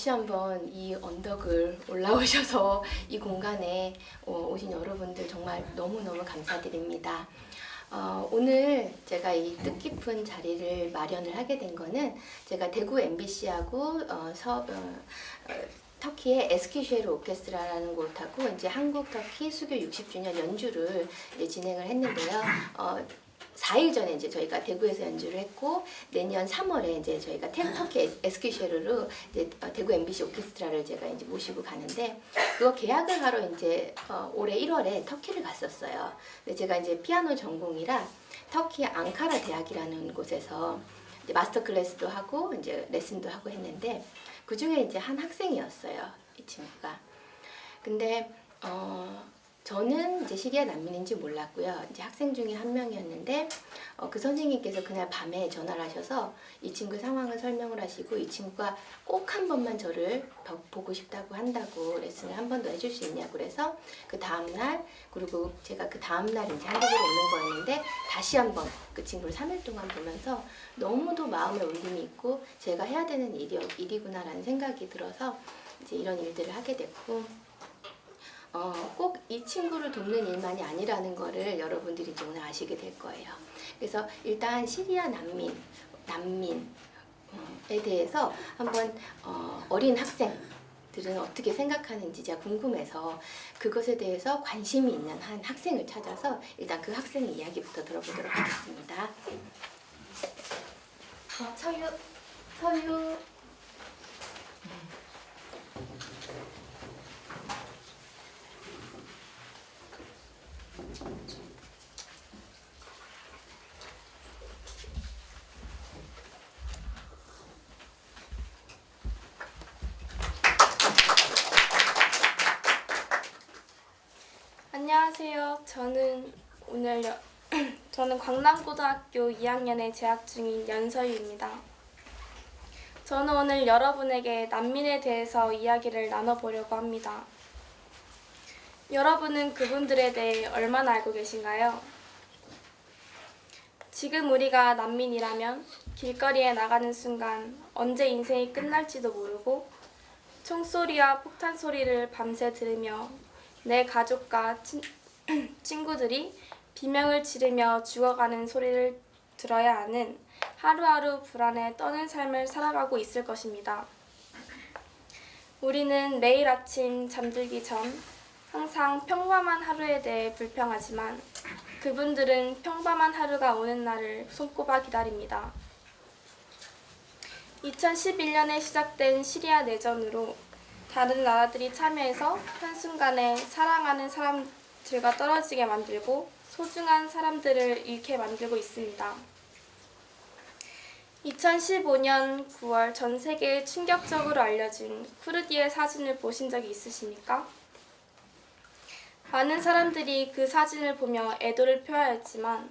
다시 한번 이 언덕을 올라오셔서 이 공간에 오신 여러분들 정말 너무너무 감사드립니다. 오늘 제가 이 뜻깊은 자리를 마련을 하게 된 거는 제가 대구 MBC하고 터키의 에스키쉐르 오케스트라라는 곳하고 이제 한국 터키 수교 60주년 연주를 이제 진행을 했는데요. 4일 전에 이제 저희가 대구에서 연주를 했고 내년 3월에 이제 저희가 터키 에스키쉐르로 이제 대구 MBC 오케스트라를 제가 이제 모시고 가는데 그거 계약을 하러 이제 올해 1월에 터키를 갔었어요. 근데 제가 이제 피아노 전공이라 터키 앙카라 대학이라는 곳에서 이제 마스터 클래스도 하고 이제 레슨도 하고 했는데 그 중에 이제 한 학생이었어요, 이 친구가. 근데 저는 이제 시리아 난민인지 몰랐고요. 이제 학생 중에 한 명이었는데 그 선생님께서 그날 밤에 전화를 하셔서 이 친구 상황을 설명을 하시고 이 친구가 꼭 한 번만 저를 보고 싶다고 한다고 레슨을 한 번 더 해줄 수 있냐고 그래서 그 다음날 그리고 제가 그 다음날 이제 한국으로 오는 거였는데 다시 한번 그 친구를 3일 동안 보면서 너무도 마음에 울림이 있고 제가 해야 되는 일이구나라는 생각이 들어서 이제 이런 일들을 하게 됐고 꼭 이 친구를 돕는 일만이 아니라는 거를 여러분들이 이제 오늘 아시게 될 거예요. 그래서 일단 시리아 난민에 대해서 한번 어린 학생들은 어떻게 생각하는지 제가 궁금해서 그것에 대해서 관심이 있는 한 학생을 찾아서 일단 그 학생의 이야기부터 들어보도록 하겠습니다. 서유. 안녕하세요. 저는 광남고등학교 2학년에 재학 중인 연서유입니다. 저는 오늘 여러분에게 난민에 대해서 이야기를 나눠보려고 합니다. 여러분은 그분들에 대해 얼마나 알고 계신가요? 지금 우리가 난민이라면 길거리에 나가는 순간 언제 인생이 끝날지도 모르고 총소리와 폭탄 소리를 밤새 들으며 내 가족과 친구들이 비명을 지르며 죽어가는 소리를 들어야 하는 하루하루 불안에 떠는 삶을 살아가고 있을 것입니다. 우리는 매일 아침 잠들기 전 항상 평범한 하루에 대해 불평하지만 그분들은 평범한 하루가 오는 날을 손꼽아 기다립니다. 2011년에 시작된 시리아 내전으로 다른 나라들이 참여해서 한순간에 사랑하는 사람들과 떨어지게 만들고 소중한 사람들을 잃게 만들고 있습니다. 2015년 9월 전 세계에 충격적으로 알려진 쿠르디의 사진을 보신 적이 있으십니까? 많은 사람들이 그 사진을 보며 애도를 표하였지만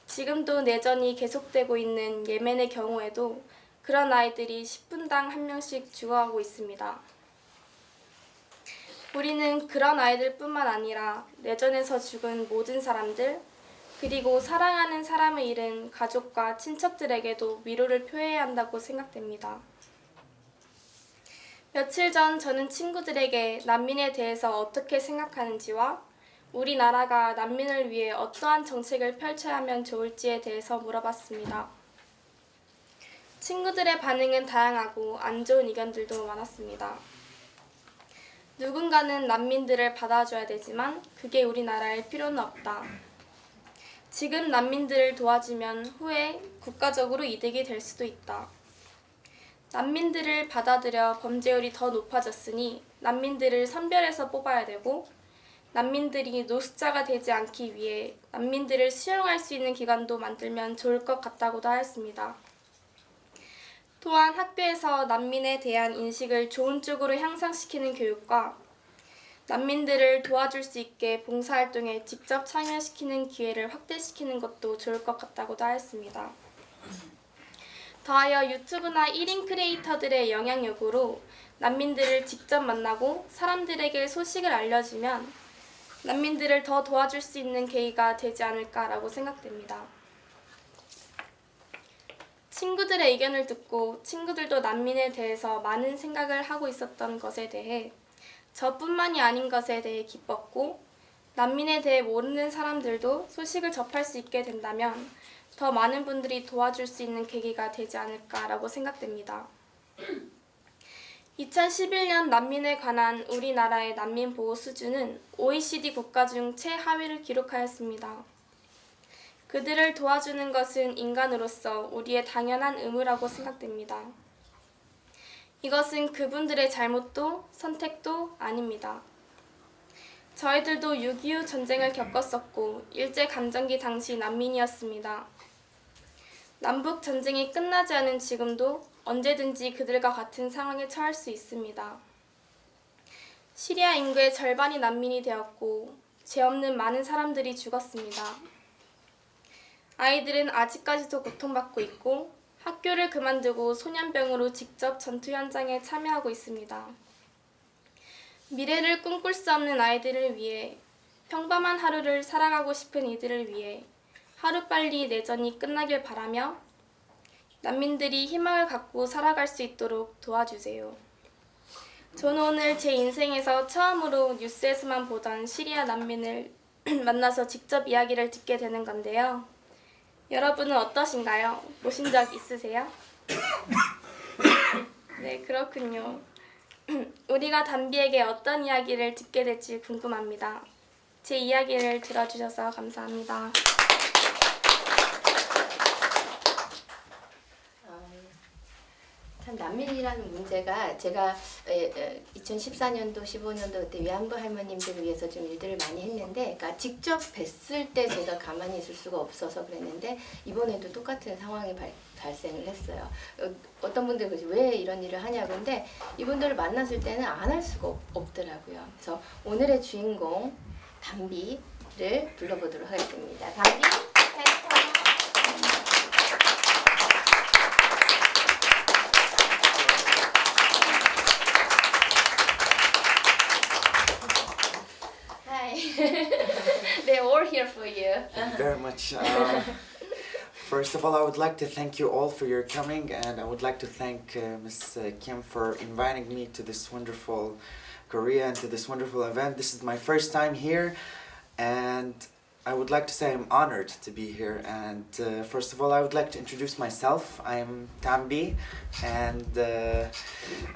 지금도 내전이 계속되고 있는 예멘의 경우에도 그런 아이들이 10분당 1명씩 죽어가고 있습니다. 우리는 그런 아이들뿐만 아니라 내전에서 죽은 모든 사람들, 그리고 사랑하는 사람을 잃은 가족과 친척들에게도 위로를 표해야 한다고 생각됩니다. 며칠 전 저는 친구들에게 난민에 대해서 어떻게 생각하는지와 우리나라가 난민을 위해 어떠한 정책을 펼쳐야 하면 좋을지에 대해서 물어봤습니다. 친구들의 반응은 다양하고 안 좋은 의견들도 많았습니다. 누군가는 난민들을 받아줘야 되지만 그게 우리나라일 필요는 없다. 지금 난민들을 도와주면 후에 국가적으로 이득이 될 수도 있다. 난민들을 받아들여 범죄율이 더 높아졌으니 난민들을 선별해서 뽑아야 되고 난민들이 노숙자가 되지 않기 위해 난민들을 수용할 수 있는 기관도 만들면 좋을 것 같다고도 하였습니다. 또한 학교에서 난민에 대한 인식을 좋은 쪽으로 향상시키는 교육과 난민들을 도와줄 수 있게 봉사활동에 직접 참여시키는 기회를 확대시키는 것도 좋을 것 같다고도 하였습니다. 더하여 유튜브나 1인 크리에이터들의 영향력으로 난민들을 직접 만나고 사람들에게 소식을 알려주면 난민들을 더 도와줄 수 있는 계기가 되지 않을까라고 생각됩니다. 친구들의 의견을 듣고 친구들도 난민에 대해서 많은 생각을 하고 있었던 것에 대해 저뿐만이 아닌 것에 대해 기뻤고 난민에 대해 모르는 사람들도 소식을 접할 수 있게 된다면 더 많은 분들이 도와줄 수 있는 계기가 되지 않을까라고 생각됩니다. 2011년 난민에 관한 우리나라의 난민 보호 수준은 OECD 국가 중 최하위를 기록하였습니다. 그들을 도와주는 것은 인간으로서 우리의 당연한 의무라고 생각됩니다. 이것은 그분들의 잘못도 선택도 아닙니다. 저희들도 6.25 전쟁을 겪었었고 일제감정기 당시 난민이었습니다. 남북 전쟁이 끝나지 않은 지금도 언제든지 그들과 같은 상황에 처할 수 있습니다. 시리아 인구의 절반이 난민이 되었고 죄 없는 많은 사람들이 죽었습니다. 아이들은 아직까지도 고통받고 있고 학교를 그만두고 소년병으로 직접 전투 현장에 참여하고 있습니다. 미래를 꿈꿀 수 없는 아이들을 위해 평범한 하루를 살아가고 싶은 이들을 위해 하루빨리 내전이 끝나길 바라며 난민들이 희망을 갖고 살아갈 수 있도록 도와주세요. 저는 오늘 제 인생에서 처음으로 뉴스에서만 보던 시리아 난민을 만나서 직접 이야기를 듣게 되는 건데요. 여러분은 어떠신가요? 보신 적 있으세요? 네, 그렇군요. 우리가 담비에게 어떤 이야기를 듣게 될지 궁금합니다. 제 이야기를 들어주셔서 감사합니다. 참 난민이라는 문제가 제가 2014년도, 15년도 그때 위안부 할머님들을 위해서 좀 일들을 많이 했는데, 그러니까 직접 뵀을 때 제가 가만히 있을 수가 없어서 그랬는데 이번에도 똑같은 상황이 발생을 했어요. 어떤 분들이 그러지 왜 이런 일을 하냐고. 근데 이분들을 만났을 때는 안 할 수가 없더라고요. 그래서 오늘의 주인공 담비를 불러보도록 하겠습니다. 담비, they're all here for you. Thank you very much. First of all, I would like to thank you all for your coming, and I would like to thank Ms. Kim for inviting me to this wonderful Korea and to this wonderful event. This is my first time here, and I would like to say I'm honored to be here. And first of all, I would like to introduce myself. I am Tambi, and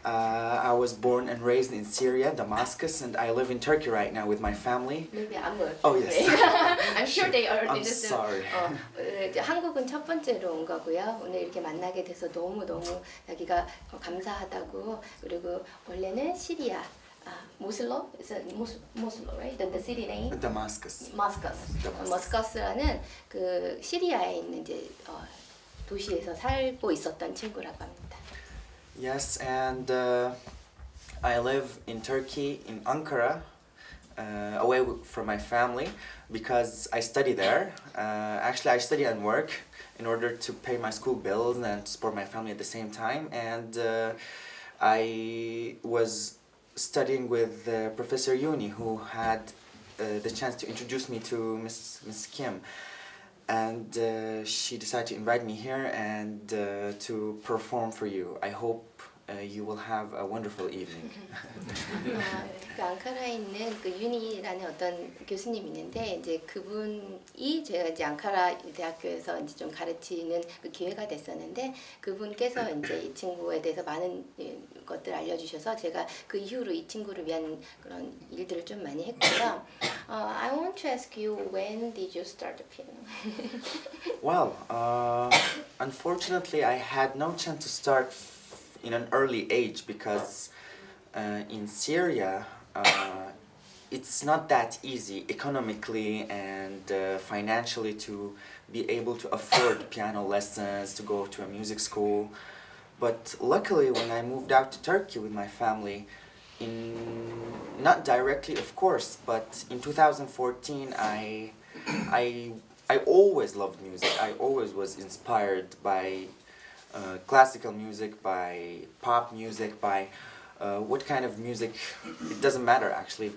I was born and raised in Syria, Damascus, and I live in Turkey right now with my family. Maybe I'm good. Oh, yes. I'm sure they already I'm understood. sorry. 이제 한국은 첫 번째로 온 거고요. 오늘 이렇게 만나게 돼서 너무 여기가 감사하다고. 그리고 원래는 시리아, 모슬로, 모슬로, right? The city name? Damascus. 머스커스라는 그 시리아에 있는 이제 도시에서 살고 있었던 친구라고 합니다. Yes, and I live in Turkey, in Ankara, away from my family because I study there. Actually, I study and work in order to pay my school bills and support my family at the same time. And I was studying with Professor Yuni, who had the chance to introduce me to Miss Kim. And she decided to invite me here and to perform for you. I hope you will have a wonderful evening. 그 앙카라에 있는 그 윤이라는 어떤 교수님이 있는데 이제 그분이 제가 이제 앙카라 대학교에서 이제 좀 가르치는 그 기회가 됐었는데 그분께서 이제 이 친구에 대해서 많은 것들 알려주셔서 제가 그 이후로 이 친구를 위한 그런 일들을 좀 많이 했고요. I want to ask you, when did you start the piano? Well, unfortunately, I had no chance to start in an early age because in Syria, it's not that easy economically and financially to be able to afford piano lessons, to go to a music school. But luckily, when I moved out to Turkey with my family, not directly, of course, but in 2014, I always loved music. I always was inspired by classical music, by pop music, by what kind of music, it doesn't matter actually.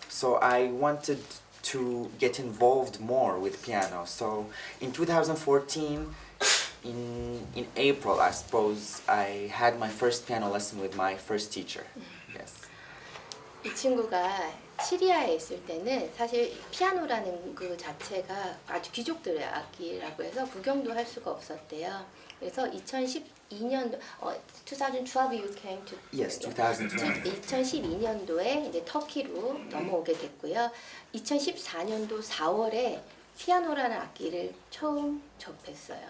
So I wanted to get involved more with piano. So in 2014, in April, I suppose, I had my first piano lesson with my first teacher. Yes. 이 친구가 시리아에 있을 때는 사실 피아노라는 그 자체가 아주 귀족들의 악기라고 해서 구경도 할 수가 없었대요. 그래서 2012년도 2012 you came to Yes, 2012. 2012년도에 이제 터키로 넘어오게 됐고요. 2014년도 4월에 피아노라는 악기를 처음 접했어요.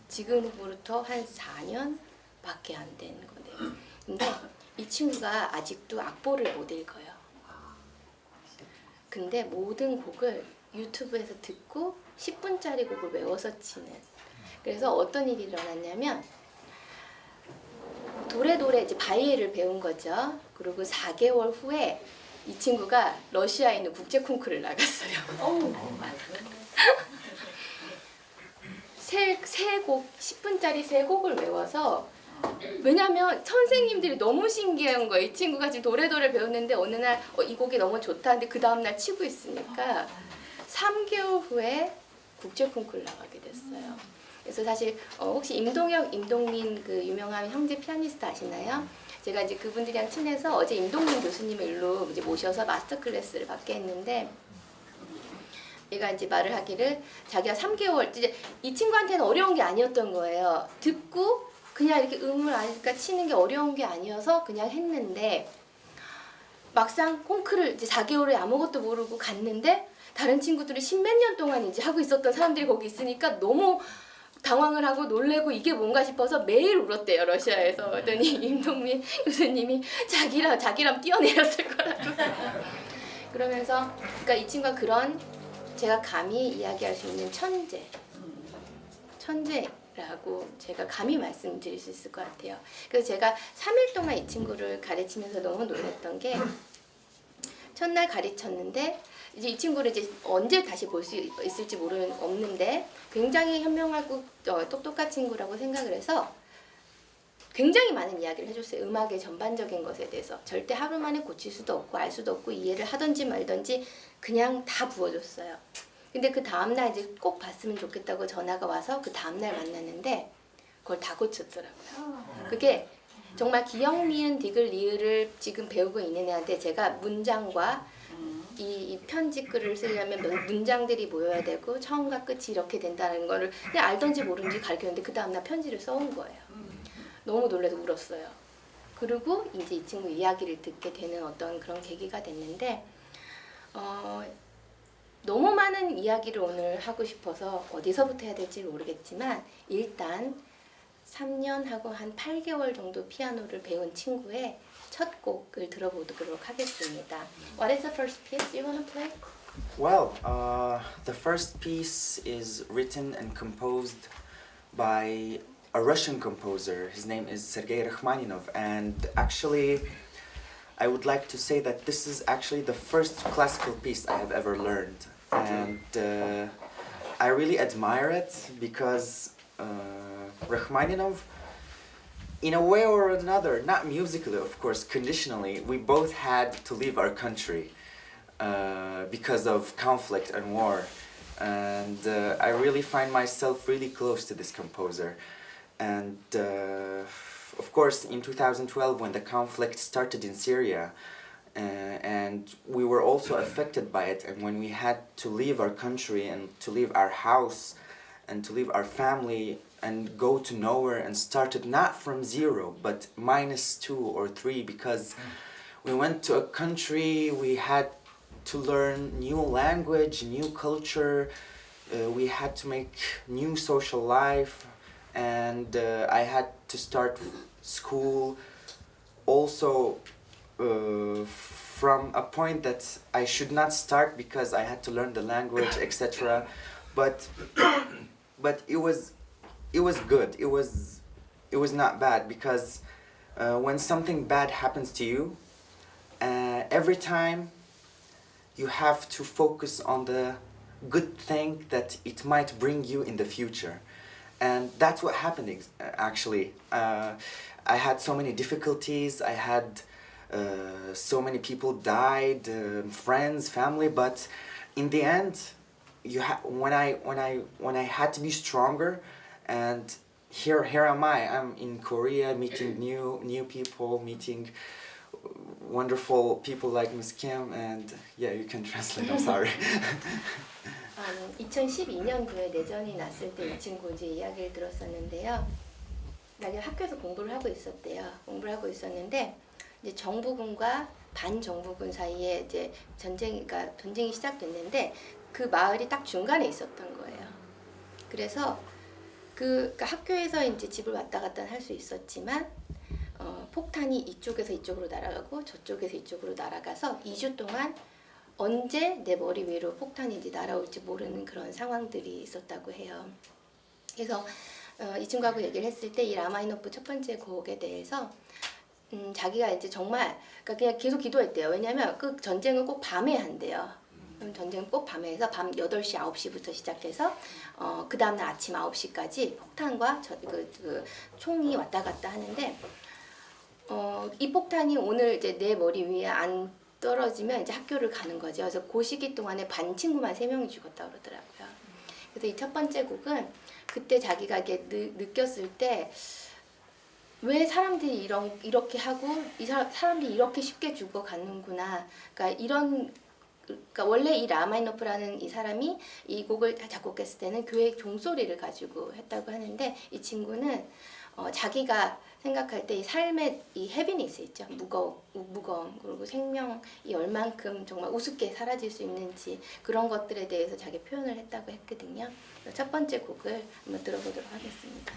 지금으로부터 한 4년밖에 안 된 거네요. 근데 이 친구가 아직도 악보를 못 읽어요. 근데 모든 곡을 유튜브에서 듣고 10분짜리 곡을 외워서 치는. 그래서 어떤 일이 일어났냐면 도레도레 이제 바이엘을 배운 거죠. 그리고 4개월 후에 이 친구가 러시아에 있는 국제 콩쿠르를 나갔어요. 세 곡, 10분짜리 세 곡을 외워서 왜냐면 선생님들이 너무 신기한 거예요. 이 친구가 지금 도레도레 배웠는데 어느 날 이 곡이 너무 좋다. 근데 그 다음날 치고 있으니까 3개월 후에 국제 콩쿠르 나가게 됐어요. 그래서 사실 혹시 임동혁, 임동민 그 유명한 형제 피아니스트 아시나요? 제가 이제 그분들이랑 친해서 어제 임동민 교수님을 일로 이제 모셔서 마스터 클래스를 받게 했는데 얘가 이제 말을 하기를 자기가 3개월 이제 이 친구한테는 어려운 게 아니었던 거예요. 듣고 그냥 이렇게 음을 아니까 치는 게 어려운 게 아니어서 그냥 했는데 막상 콩쿠르를 이제 4개월에 아무것도 모르고 갔는데 다른 친구들이 10몇 년 동안 이제 하고 있었던 사람들이 거기 있으니까 너무 당황을 하고 놀래고 이게 뭔가 싶어서 매일 울었대요, 러시아에서. 그랬더니 임동민 교수님이 자기랑 뛰어내렸을 거라고. 그러면서 그러니까 이 친구가 그런 제가 감히 이야기할 수 있는 천재라고 제가 감히 말씀드릴 수 있을 것 같아요. 그래서 제가 3일 동안 이 친구를 가르치면서 너무 놀랐던 게 첫날 가르쳤는데 이제 이 친구를 이제 언제 다시 볼 수 있을지 없는데 굉장히 현명하고 똑똑한 친구라고 생각을 해서 굉장히 많은 이야기를 해줬어요. 음악의 전반적인 것에 대해서 절대 하루 만에 고칠 수도 없고 알 수도 없고 이해를 하든지 말든지 그냥 다 부어줬어요. 근데 그 다음날 이제 꼭 봤으면 좋겠다고 전화가 와서 그 다음날 만났는데 그걸 다 고쳤더라고요. 그게 정말 기역, 미은, 디귿, 리을을 지금 배우고 있는 애한테 제가 문장과 이 편지글을 쓰려면 문장들이 모여야 되고 처음과 끝이 이렇게 된다는 거를 그냥 알던지 모른지 가르쳤는데 그 다음날 편지를 써온 거예요. 너무 놀라서 울었어요. 그리고 이제 이 친구 이야기를 듣게 되는 어떤 그런 계기가 됐는데 너무 많은 이야기를 오늘 하고 싶어서 어디서부터 해야 될지 모르겠지만 일단 3년하고 한 8개월 정도 피아노를 배운 친구의 첫 곡을 들어보도록 하겠습니다. What is the first piece you want to play? Well, the first piece is written and composed by a Russian composer. His name is Sergei Rachmaninov, and actually, I would like to say that this is actually the first classical piece I have ever learned, and I really admire it because Rachmaninov, in a way or another, not musically, of course, conditionally, we both had to leave our country because of conflict and war. And I really find myself really close to this composer. And of course, in 2012, when the conflict started in Syria, and we were also affected by it, and when we had to leave our country and to leave our house and to leave our family and go to nowhere and started not from zero but -2 or 3 because we went to a country, we had to learn new language, new culture, we had to make new social life, and I had to start school also from a point that I should not start because I had to learn the language, etc. But it was good. It was not bad because when something bad happens to you, every time you have to focus on the good thing that it might bring you in the future. And that's what happened actually. I had so many difficulties. I had so many people died, friends, family. But in the end, when I had to be stronger, and here am I. I'm in Korea, meeting new people, meeting wonderful people like Miss Kim, and yeah, you can translate. I'm sorry. 2012년도에 내전이 났을 때 이 친구 이제 이야기를 들었었는데요. 자기 학교에서 공부를 하고 있었대요. 공부를 하고 있었는데 이제 정부군과 반정부군 사이에 이제 전쟁이 시작됐는데 그 마을이 딱 중간에 있었던 거예요. 그래서 그러니까 학교에서 이제 집을 왔다 갔다 할 수 있었지만 폭탄이 이쪽에서 이쪽으로 날아가고 저쪽에서 이쪽으로 날아가서 2주 동안 언제 내 머리 위로 폭탄이 이제 날아올지 모르는 그런 상황들이 있었다고 해요. 그래서 이 친구하고 얘기를 했을 때 이 라마니노프 첫 번째 곡에 대해서 자기가 이제 정말 그러니까 그냥 계속 기도했대요. 왜냐하면 그 전쟁은 꼭 밤에 한대요. 그럼 전쟁은 꼭 밤에 해서 밤 8시, 9시부터 시작해서 그 다음날 아침 9시까지 폭탄과 그 총이 왔다 갔다 하는데 이 폭탄이 오늘 이제 내 머리 위에 안 떨어지면 이제 학교를 가는 거죠. 그래서 그 시기 동안에 반 친구만 3명이 죽었다고 그러더라고요. 그래서 이 첫 번째 곡은 그때 자기가 이렇게 느꼈을 때 왜 사람들이 이렇게 하고 사람들이 이렇게 쉽게 죽어가는구나. 그러니까 원래 이 라마니노프라는 이 사람이 이 곡을 작곡했을 때는 교회 종소리를 가지고 했다고 하는데 이 친구는 자기가 생각할 때 이 삶의 이 해비니스 있죠. 무거움 그리고 생명이 얼만큼 정말 우습게 사라질 수 있는지 그런 것들에 대해서 자기 표현을 했다고 했거든요. 첫 번째 곡을 한번 들어보도록 하겠습니다.